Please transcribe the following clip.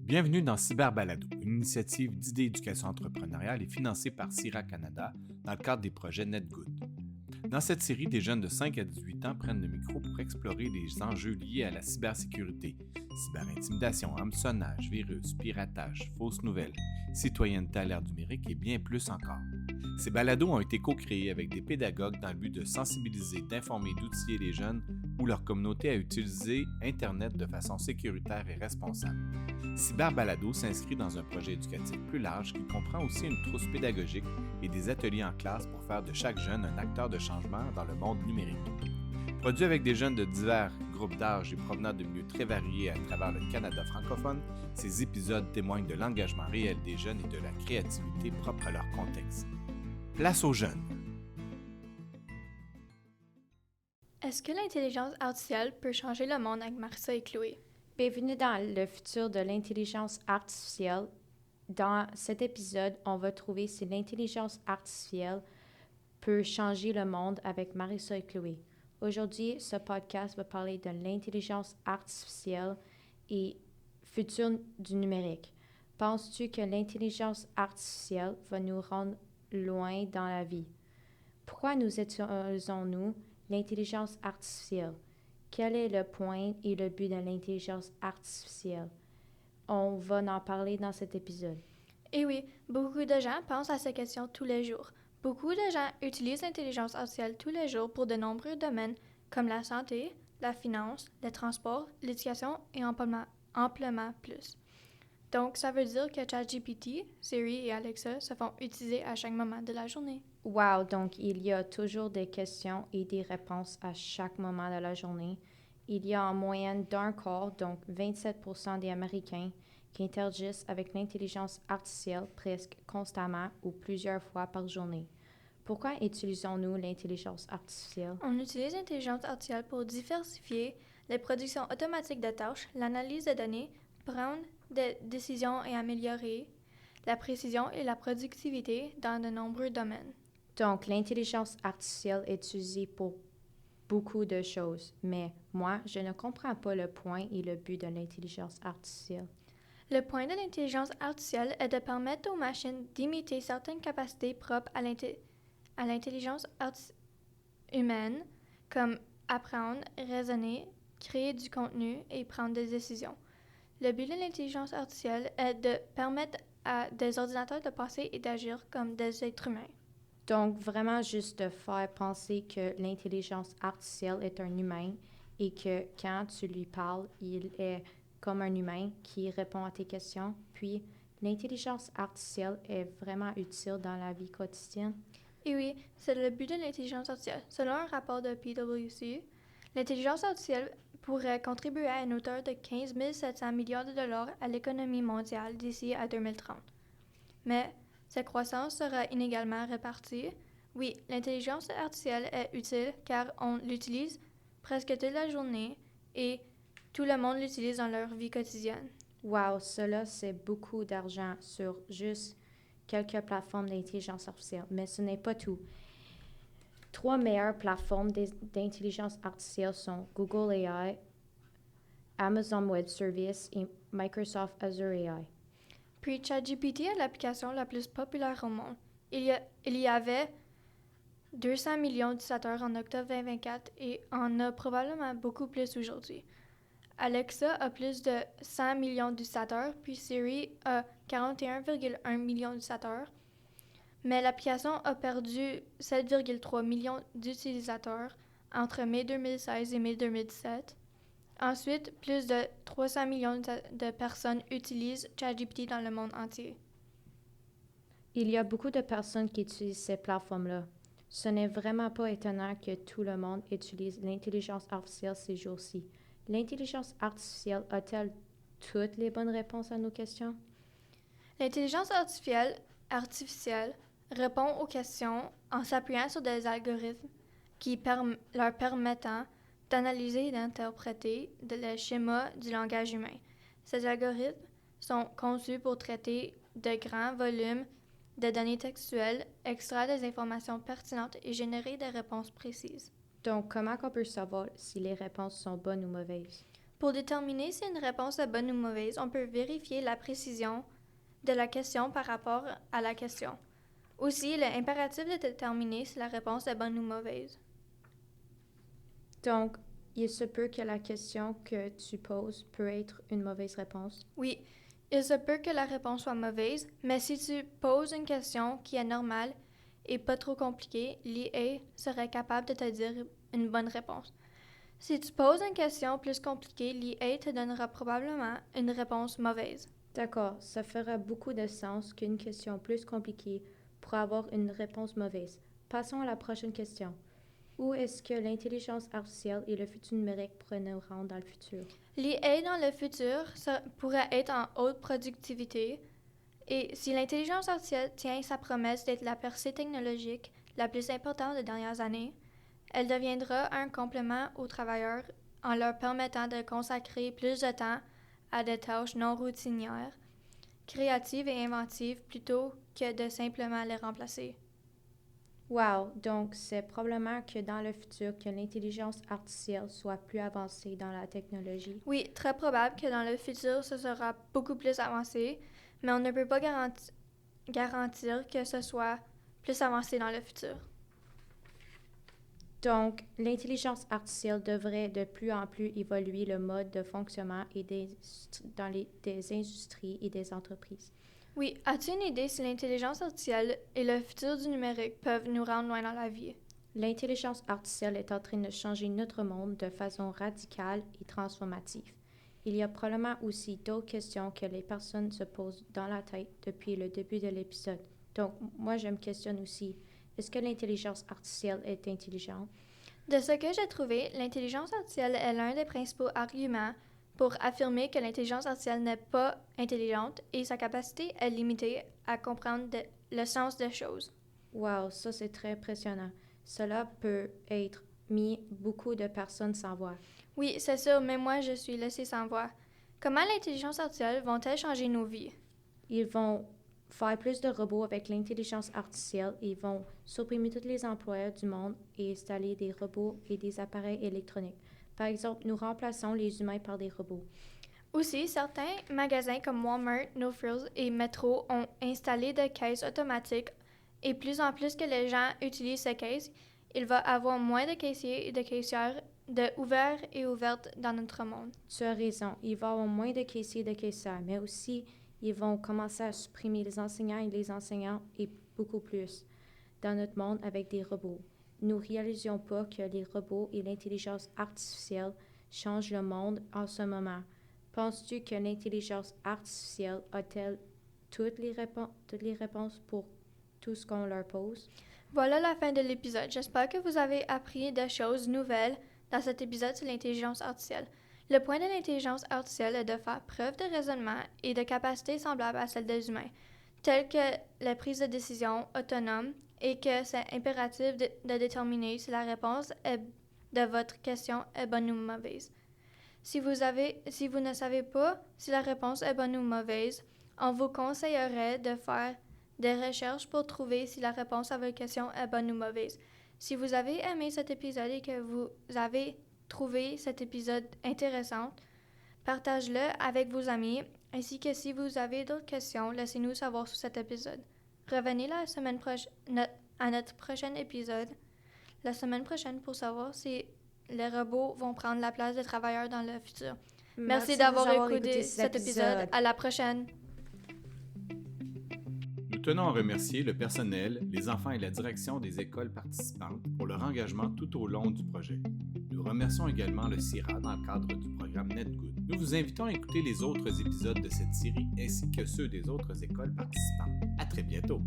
Bienvenue dans Cyberbalado, une initiative d'idées d'éducation entrepreneuriale et financée par CIRA Canada dans le cadre des projets NetGood. Dans cette série, des jeunes de 5 à 18 ans prennent le micro pour explorer les enjeux liés à la cybersécurité, cyberintimidation, hameçonnage, virus, piratage, fausses nouvelles, citoyenneté à l'ère numérique et bien plus encore. Ces balados ont été co-créés avec des pédagogues dans le but de sensibiliser, d'informer et d'outiller les jeunes ou leur communauté à utiliser Internet de façon sécuritaire et responsable. Cyberbalado s'inscrit dans un projet éducatif plus large qui comprend aussi une trousse pédagogique et des ateliers en classe pour faire de chaque jeune un acteur de changement dans le monde numérique. Produit avec des jeunes de divers groupes d'âge et provenant de milieux très variés à travers le Canada francophone, ces épisodes témoignent de l'engagement réel des jeunes et de la créativité propre à leur contexte. Place aux jeunes. Est-ce que l'intelligence artificielle peut changer le monde avec Marissa et Chloé? Bienvenue dans le futur de l'intelligence artificielle. Dans cet épisode, on va trouver si l'intelligence artificielle peut changer le monde avec Marissa et Chloé. Aujourd'hui, ce podcast va parler de l'intelligence artificielle et futur du numérique. Penses-tu que l'intelligence artificielle va nous rendre loin dans la vie? Pourquoi nous utilisons-nous l'intelligence artificielle? Quel est le point et le but de l'intelligence artificielle? On va en parler dans cet épisode. Et oui, beaucoup de gens pensent à ces questions tous les jours. Beaucoup de gens utilisent l'intelligence artificielle tous les jours pour de nombreux domaines comme la santé, la finance, les transports, l'éducation et amplement plus. Donc, ça veut dire que ChatGPT, Siri et Alexa se font utiliser à chaque moment de la journée. Wow, donc il y a toujours des questions et des réponses à chaque moment de la journée. Il y a en moyenne d'un quart, donc 27% des Américains, qui interagissent avec l'intelligence artificielle presque constamment ou plusieurs fois par journée. Pourquoi utilisons-nous l'intelligence artificielle? On utilise l'intelligence artificielle pour diversifier les productions automatiques de tâches, l'analyse de données, prendre des décisions et améliorer la précision et la productivité dans de nombreux domaines. Donc, l'intelligence artificielle est utilisée pour beaucoup de choses, mais moi, je ne comprends pas le point et le but de l'intelligence artificielle. Le point de l'intelligence artificielle est de permettre aux machines d'imiter certaines capacités propres à l'intelligence humaine, comme apprendre, raisonner, créer du contenu et prendre des décisions. Le but de l'intelligence artificielle est de permettre à des ordinateurs de penser et d'agir comme des êtres humains. Donc, vraiment juste de faire penser que l'intelligence artificielle est un humain et que quand tu lui parles, il est comme un humain qui répond à tes questions. Puis, l'intelligence artificielle est vraiment utile dans la vie quotidienne. Et oui, c'est le but de l'intelligence artificielle. Selon un rapport de PwC, l'intelligence artificielle pourrait contribuer à une hauteur de 15 700 milliards de dollars à l'économie mondiale d'ici à 2030. Mais cette croissance sera inégalement répartie. Oui, l'intelligence artificielle est utile car on l'utilise presque toute la journée et tout le monde l'utilise dans leur vie quotidienne. Wow, cela c'est beaucoup d'argent sur juste quelques plateformes d'intelligence artificielle, mais ce n'est pas tout. 3 meilleures plateformes d'intelligence artificielle sont Google AI, Amazon Web Services et Microsoft Azure AI. Puis ChatGPT est l'application la plus populaire au monde. Il y avait 200 millions d'utilisateurs en octobre 2024 et en a probablement beaucoup plus aujourd'hui. Alexa a plus de 100 millions d'utilisateurs, puis Siri a 41,1 millions d'utilisateurs. Mais l'application a perdu 7,3 millions d'utilisateurs entre mai 2016 et mai 2017. Ensuite, plus de 300 millions de personnes utilisent ChatGPT dans le monde entier. Il y a beaucoup de personnes qui utilisent ces plateformes-là. Ce n'est vraiment pas étonnant que tout le monde utilise l'intelligence artificielle ces jours-ci. L'intelligence artificielle a-t-elle toutes les bonnes réponses à nos questions? L'intelligence artificielle répond aux questions en s'appuyant sur des algorithmes qui leur permettent d'analyser et d'interpréter les schémas du langage humain. Ces algorithmes sont conçus pour traiter de grands volumes de données textuelles, extraire des informations pertinentes et générer des réponses précises. Donc, comment on peut savoir si les réponses sont bonnes ou mauvaises? Pour déterminer si une réponse est bonne ou mauvaise, on peut vérifier la précision de la question par rapport à la question. Aussi, il est impératif de déterminer si la réponse est bonne ou mauvaise. Donc, il se peut que la question que tu poses peut être une mauvaise réponse. Oui, il se peut que la réponse soit mauvaise, mais si tu poses une question qui est normale et pas trop compliquée, l'IA serait capable de te dire une bonne réponse. Si tu poses une question plus compliquée, l'IA te donnera probablement une réponse mauvaise. D'accord, ça fera beaucoup de sens qu'une question plus compliquée pour avoir une réponse mauvaise. Passons à la prochaine question. Où est-ce que l'intelligence artificielle et le futur numérique pourraient nous rendre dans le futur? L'IA dans le futur pourrait être en haute productivité et si l'intelligence artificielle tient sa promesse d'être la percée technologique la plus importante des dernières années, elle deviendra un complément aux travailleurs en leur permettant de consacrer plus de temps à des tâches non routinières, créatives et inventives plutôt que de simplement les remplacer. Wow, donc c'est probablement que dans le futur que l'intelligence artificielle soit plus avancée dans la technologie. Oui, très probable que dans le futur ce sera beaucoup plus avancé, mais on ne peut pas garantir que ce soit plus avancé dans le futur. Donc, l'intelligence artificielle devrait de plus en plus évoluer le mode de fonctionnement dans des industries et des entreprises. Oui, as-tu une idée si l'intelligence artificielle et le futur du numérique peuvent nous rendre loin dans la vie? L'intelligence artificielle est en train de changer notre monde de façon radicale et transformative. Il y a probablement aussi d'autres questions que les personnes se posent dans la tête depuis le début de l'épisode. Donc, moi, je me questionne aussi. Est-ce que l'intelligence artificielle est intelligente? De ce que j'ai trouvé, l'intelligence artificielle est l'un des principaux arguments pour affirmer que l'intelligence artificielle n'est pas intelligente et sa capacité est limitée à comprendre le sens des choses. Wow, ça c'est très impressionnant. Cela peut être mis beaucoup de personnes sans voix. Oui, c'est sûr, mais moi je suis laissée sans voix. Comment l'intelligence artificielle vont-elles changer nos vies? Ils vont faire plus de robots avec l'intelligence artificielle et vont supprimer tous les emplois du monde et installer des robots et des appareils électroniques. Par exemple, nous remplaçons les humains par des robots. Aussi, certains magasins comme Walmart, No Frills et Metro ont installé des caisses automatiques et plus en plus que les gens utilisent ces caisses, il va y avoir moins de caissiers et de caissières ouverts et ouvertes dans notre monde. Tu as raison, il va y avoir moins de caissiers et de caissières, mais aussi ils vont commencer à supprimer les enseignants et beaucoup plus dans notre monde avec des robots. Nous ne réalisions pas que les robots et l'intelligence artificielle changent le monde en ce moment. Penses-tu que l'intelligence artificielle a-t-elle toutes les réponses pour tout ce qu'on leur pose? Voilà la fin de l'épisode. J'espère que vous avez appris des choses nouvelles dans cet épisode sur l'intelligence artificielle. Le point de l'intelligence artificielle est de faire preuve de raisonnement et de capacités semblables à celles des humains, telles que la prise de décision autonome et que c'est impératif de déterminer si la réponse de votre question est bonne ou mauvaise. Si vous ne savez pas si la réponse est bonne ou mauvaise, on vous conseillerait de faire des recherches pour trouver si la réponse à votre question est bonne ou mauvaise. Si vous avez aimé cet épisode et que vous avez trouvé cet épisode intéressant, partagez-le avec vos amis, ainsi que si vous avez d'autres questions, laissez-nous savoir sur cet épisode. Revenez la semaine prochaine à notre prochain épisode, la semaine prochaine, pour savoir si les robots vont prendre la place des travailleurs dans le futur. Merci d'avoir écouté cet épisode. À la prochaine! Nous tenons à remercier le personnel, les enfants et la direction des écoles participantes pour leur engagement tout au long du projet. Nous remercions également le CIRA dans le cadre du programme NetGood. Nous vous invitons à écouter les autres épisodes de cette série ainsi que ceux des autres écoles participantes. À très bientôt!